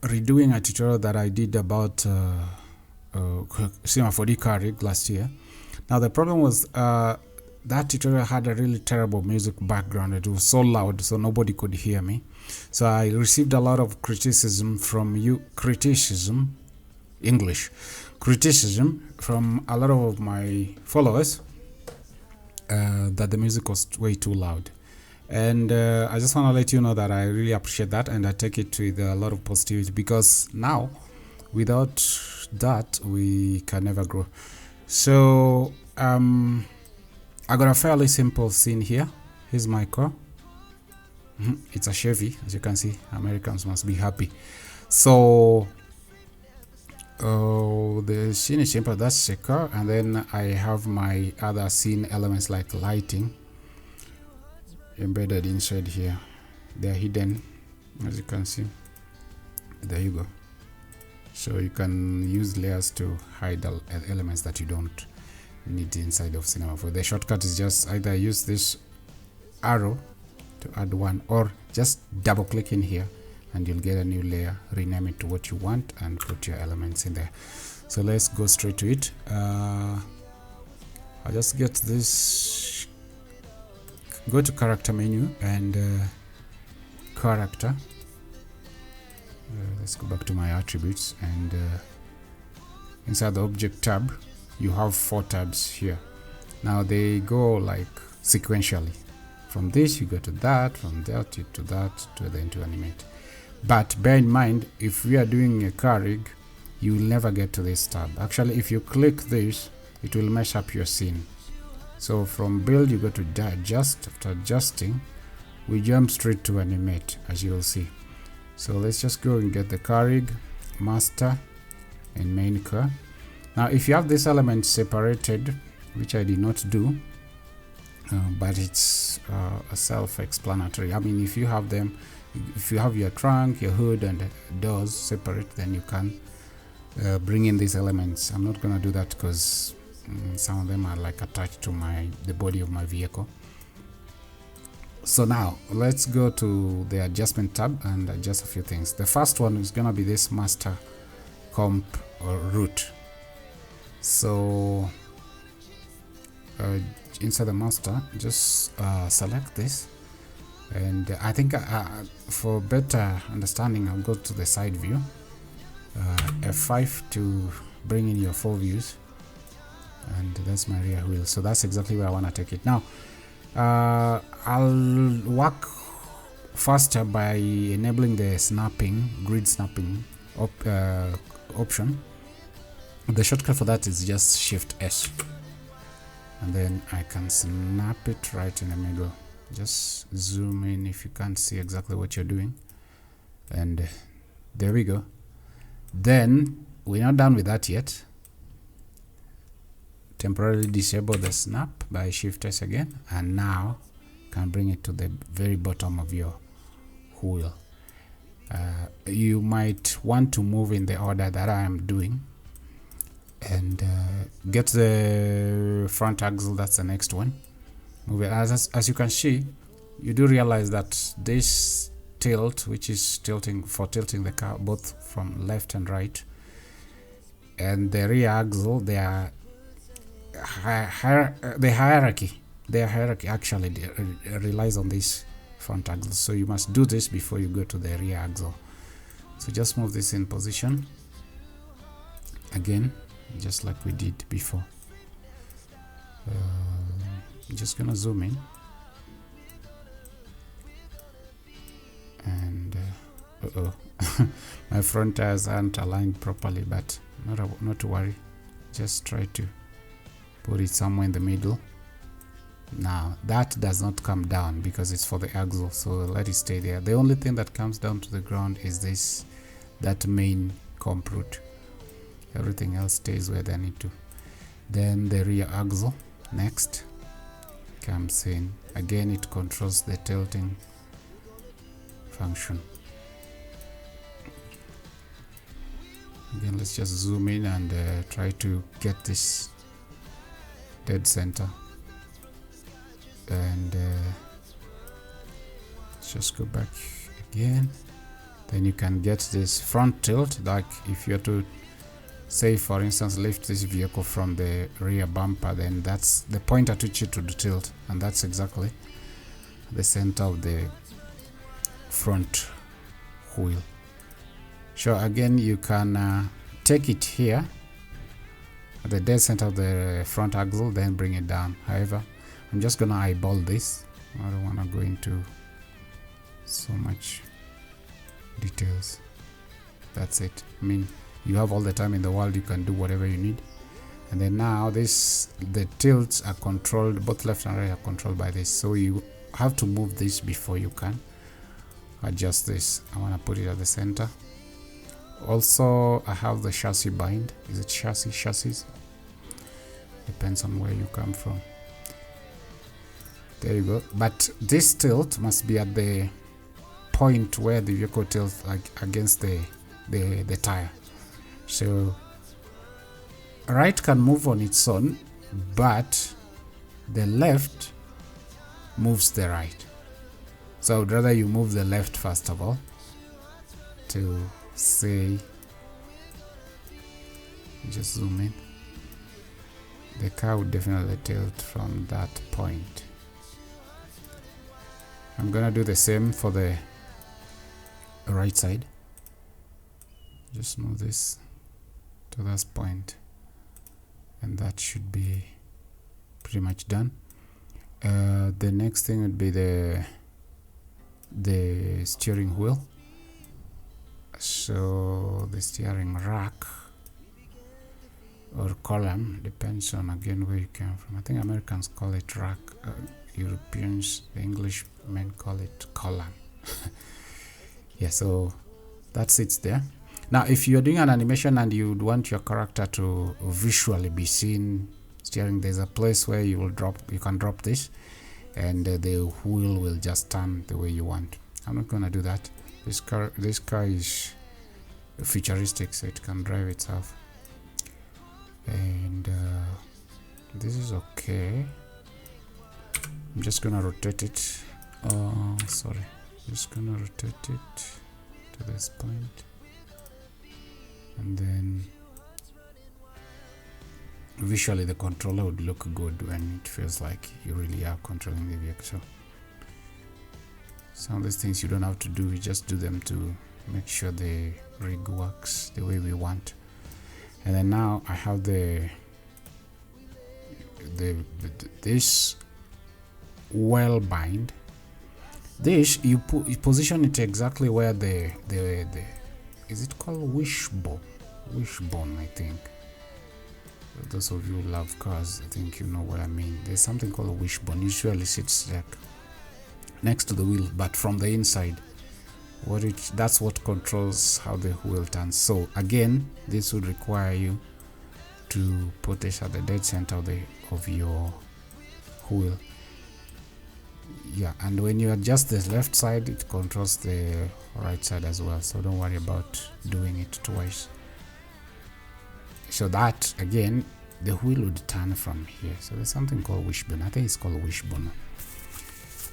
redoing a tutorial that I did about Cinema 4D car rig last year. Now the problem was that tutorial had a really terrible music background. It was so loud so nobody could hear me. So I received a lot of criticism from you, criticism from a lot of my followers that the music was way too loud. And I just want to let you know that I really appreciate that, and I take it with a lot of positivity, because now without that we can never grow. So I got a fairly simple scene here. Here's my car. It's a Chevy, as you can see. Americans must be happy. So the scene is simple. That's the car, and then I have my other scene elements like lighting embedded inside here. They're hidden, as you can see. There you go. So you can use layers to hide elements that you don't need inside of Cinema 4. The shortcut is just either use this arrow to add one, or just double click in here and you'll get a new layer, rename it to what you want, and put your elements in there. So let's go straight to it. I'll just get this, go to character menu and character. Let's go back to my attributes, and inside the object tab you have 4 tabs here. Now they go like sequentially. From this you go to that, from that to that, to then to animate. But bear in mind, if we are doing a car rig, you will never get to this tab. Actually, if you click this, it will mess up your scene. So from build you go to adjust. After adjusting, we jump straight to animate, as you will see. So let's just go and get the car rig, master, and main car. Now if you have this element separated, which I did not do, but it's a self-explanatory. I mean, if you have them, if you have your trunk, your hood, and doors separate, then you can bring in these elements. I'm not gonna do that because some of them are like attached to the body of my vehicle. So now let's go to the adjustment tab and adjust a few things. The first one is gonna be this master comp or root. So inside the master, just select this, and I think for better understanding I'll go to the side view, F5 to bring in your 4 views, and that's my rear wheel. So that's exactly where I want to take it. Now I'll work faster by enabling the snapping, grid snapping option. The shortcut for that is just Shift S, and then I can snap it right in the middle. Just zoom in if you can't see exactly what you're doing, and there we go. Then we're not done with that yet. Temporarily disable the snap by Shift S again, and now can bring it to the very bottom of your wheel. You might want to move in the order that I am doing, and get the front axle. That's the next one. Move it. As you can see, you do realize that this tilt, which is tilting the car both from left and right, and the rear axle, their hierarchy actually relies on this front axle. So you must do this before you go to the rear axle. So just move this in position again, just like we did before. I'm just gonna zoom in, and my front tires aren't aligned properly, but not to worry. Just try to put it somewhere in the middle. Now that does not come down because it's for the axle, so let it stay there. The only thing that comes down to the ground is that main comp root. Everything else stays where they need to. Then the rear axle next comes in. Again, it controls the tilting function. Again, let's just zoom in and try to get this dead center, and let's just go back again. then you can get this front tilt. Like if you're to say, for instance, lift this vehicle from the rear bumper, then that's the point at which it would tilt, and that's exactly the center of the front wheel. So again, you can take it here at the dead center of the front axle, then bring it down. However, I'm just gonna eyeball this. I don't want to go into so much details. That's it. I mean, you have all the time in the world, you can do whatever you need. And then now the tilts are controlled, both left and right are controlled by this, so you have to move this before you can adjust this. I want to put it at the center. Also, I have the chassis bind. Is it chassis? Depends on where you come from. There you go. But this tilt must be at the point where the vehicle tilts, like against the tire. So right can move on its own, but the left moves the right. So I would rather you move the left first of all to say, just zoom in. The car would definitely tilt from that point. I'm gonna do the same for the right side. Just move this to this point, and that should be pretty much done. The next thing would be the steering wheel. So the steering rack or column, depends on again where you came from. I think Americans call it rack, Europeans, the Englishmen call it column. Yeah, so that sits there. Now if you're doing an animation and you would want your character to visually be seen steering, there's a place where you can drop this, and the wheel will just turn the way you want. I'm not gonna do that. This car is futuristic, so it can drive itself, and this is okay. I'm just gonna rotate it. Sorry, just gonna rotate it to this point, and then visually the controller would look good when it feels like you really are controlling the vehicle. So some of these things you don't have to do, we just do them to make sure the rig works the way we want. And then now I have this well bind. This you position it exactly where the is it called wishbone, I think. Those of you who love cars, I think you know what I mean. There's something called a wishbone. Usually sits like next to the wheel, but from the inside. That's what controls how the wheel turns. So again, this would require you to put this at the dead center of your wheel. Yeah, and when you adjust the left side, it controls the right side as well, so don't worry about doing it twice. So that again, the wheel would turn from here. So there's something called wishbone. I think it's called wishbone.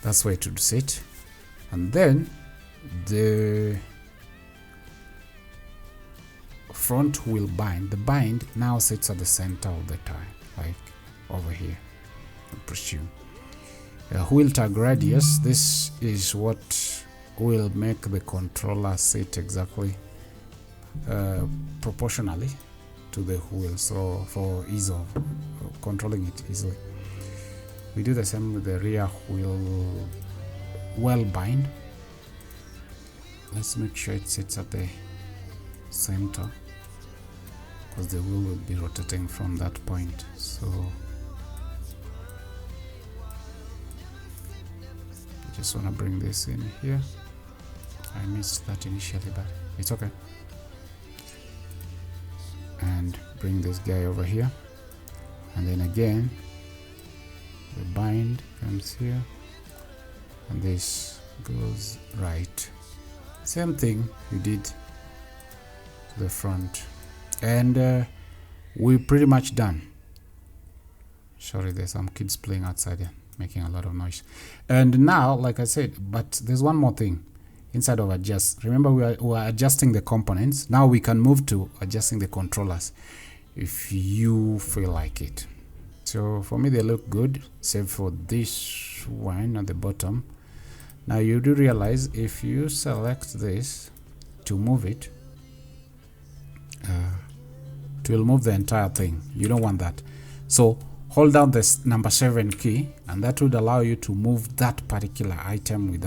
That's where it would sit. And then the front wheel bind. The bind now sits at the center of the tire, like over here, I presume. Wheel tag radius. This is what will make the controller sit exactly proportionally to the wheel, so for ease of controlling it easily. We do the same with the rear wheel well bind. Let's make sure it sits at the center, because the wheel will be rotating from that point. So I just want to bring this in here. I missed that initially, but it's okay. And bring this guy over here, and then again the bind comes here, and this goes right. Same thing you did to the front, and we're pretty much done. Sorry, there's some kids playing outside here making a lot of noise. And now, like I said, but there's one more thing. inside of adjust, remember we are adjusting the components. Now we can move to adjusting the controllers if you feel like it. So for me they look good, save for this one at the bottom. Now you do realize if you select this to move it, it will move the entire thing. You don't want that. So hold down this number 7 key, and that would allow you to move that particular item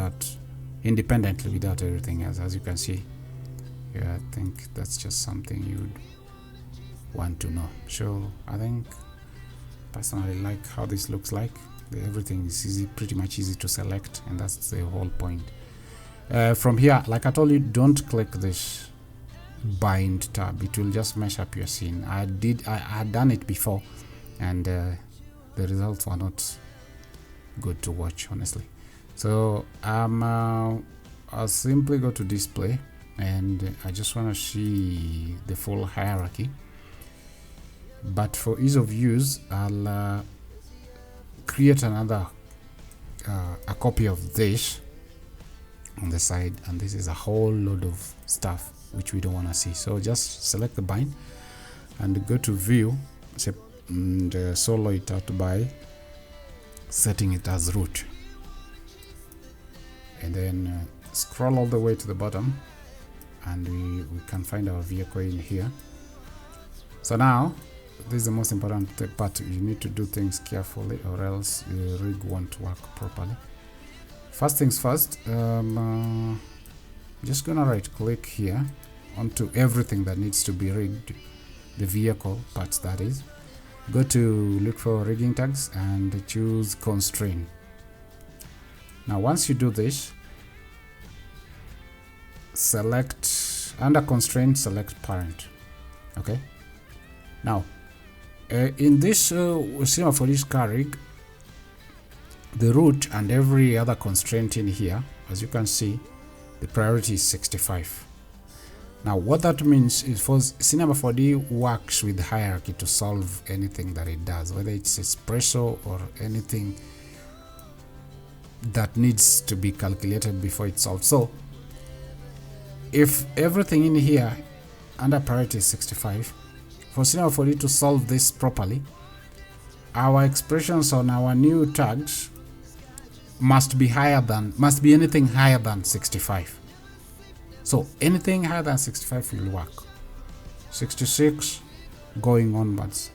independently without everything else. As you can see, yeah, I think that's just something you'd want to know. So I think personally like how this looks like. Everything is easy, pretty much easy to select, and that's the whole point. From here, like I told you, don't click this bind tab. It will just mess up your scene. I had done it before, and the results were not good to watch, honestly. So I'll simply go to display, and I just want to see the full hierarchy. But for ease of use, I'll create another a copy of this on the side, and this is a whole load of stuff which we don't want to see. So just select the bind and go to view and solo it out by setting it as root, and then scroll all the way to the bottom, and we can find our vehicle in here. So now this is the most important part. You need to do things carefully, or else the rig won't work properly. First things first, just gonna right click here onto everything that needs to be rigged, the vehicle parts, that is. Go to look for rigging tags and choose constraint. Now once you do this, select under constraint, select parent. Okay, now in this cinema for this car rig, the root and every other constraint in here, as you can see, the priority is 65. Now what that means is for Cinema 4D works with hierarchy to solve anything that it does, whether it's espresso or anything that needs to be calculated before it's solved. So if everything in here under priority is 65, for Cinema 4D to solve this properly, our expressions on our new tags must be anything higher than 65. So anything higher than 65 will work. 66 going onwards.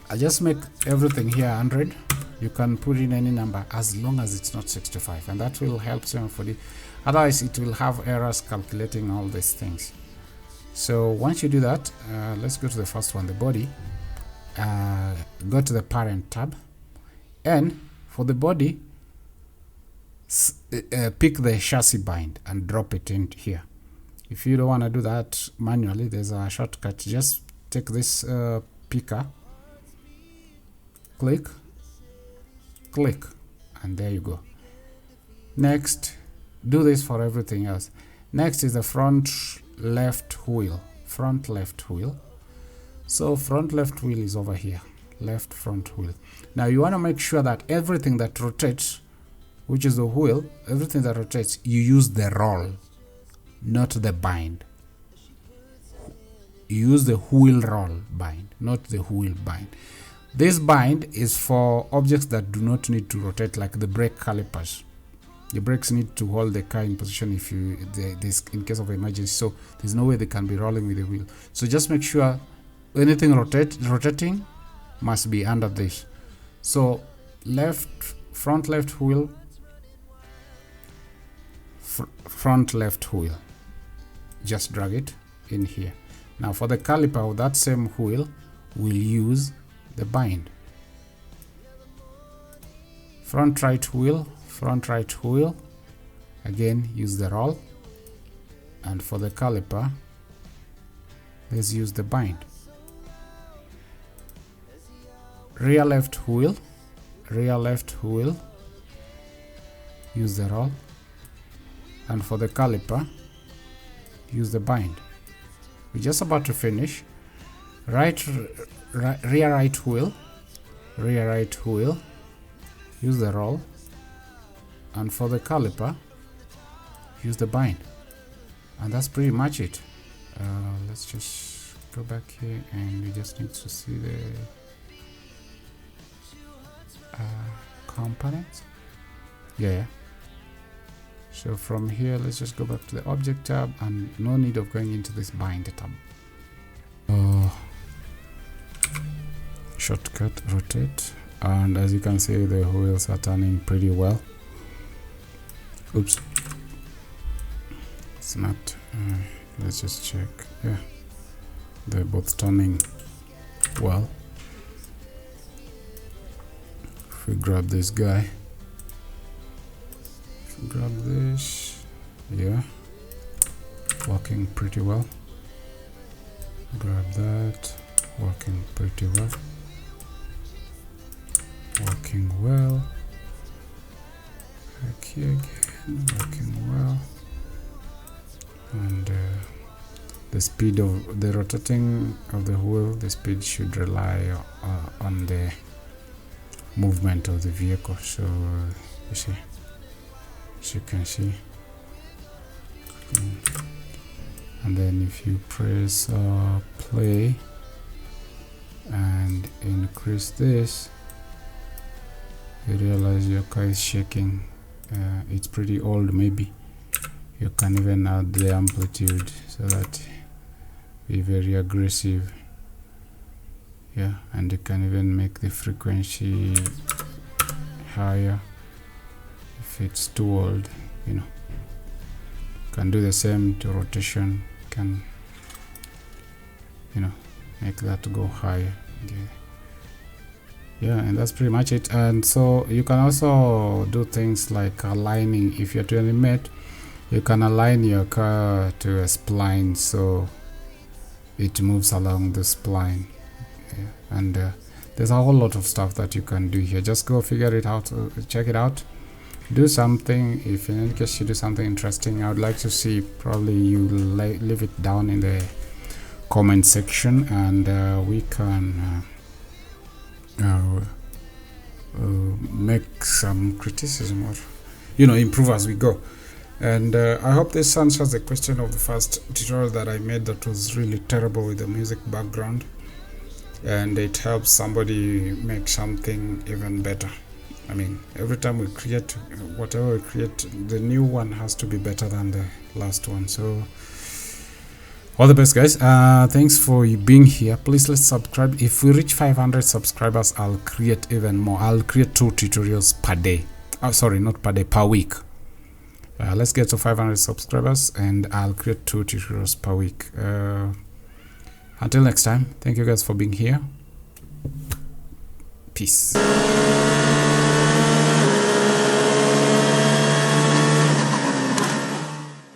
I just make everything here 100. You can put in any number as long as it's not 65, and that will help Cinema 4D. Otherwise it will have errors calculating all these things. So once you do that, let's go to the first one, the body. Go to the parent tab, and for the body, pick the chassis bind and drop it in here. If you don't want to do that manually, there's a shortcut. Just take this picker, click, and there you go. Next, do this for everything else. Next is the front left wheel. So front left wheel is over here, left front wheel. Now you want to make sure that everything that rotates, which is the wheel, everything that rotates, you use the roll, not the bind. You use the wheel roll bind, not the wheel bind. This bind is for objects that do not need to rotate, like the brake calipers. The brakes need to hold the car in position if in case of emergency, so there's no way they can be rolling with the wheel. So just make sure anything rotating must be under this. So front left wheel, front left wheel, just drag it in here. Now for the caliper of that same wheel, we'll use the bind. Front right wheel, again use the roll, and for the caliper, let's use the bind. Rear left wheel, use the roll, and for the caliper, use the bind. We're just about to finish. Rear right wheel, use the roll, and for the caliper, use the bind, and that's pretty much it. Let's just go back here, and we just need to see the components. Yeah. So from here, let's just go back to the object tab, and no need of going into this bind tab. Shortcut rotate, and as you can see, the wheels are turning pretty well. Oops, it's not. Let's just check. Yeah, they're both turning well. If we grab this guy, if we grab this, yeah, working pretty well. Grab that, working pretty well. Working well. Back here again, working well. And the speed of the rotating of the wheel, the speed should rely on the movement of the vehicle. So you see, as you can see, and then if you press play and increase this, you realize your car is shaking. It's pretty old. Maybe you can even add the amplitude so that be very aggressive. Yeah, and you can even make the frequency higher if it's too old, you know. You can do the same to rotation. Can, you know, make that go higher. Yeah, and that's pretty much it. And so you can also do things like aligning. If you're to animate, you can align your car to a spline so it moves along the spline. Yeah. And there's a whole lot of stuff that you can do here. Just go figure it out, check it out, do something. If in any case you do something interesting, I would like to see, probably you leave it down in the comment section, and we can make some criticism, or, you know, improve as we go. And I hope this answers the question of the first tutorial that I made that was really terrible with the music background, and it helps somebody make something even better. I mean, every time we create whatever we create, the new one has to be better than the last one. So all the best, guys. Thanks for being here. Please, let's subscribe. If we reach 500 subscribers, I'll create even more. I'll create 2 tutorials per day. Sorry, not per day, per week. Let's get to 500 subscribers, and I'll create 2 tutorials per week. Until next time, thank you guys for being here. Peace.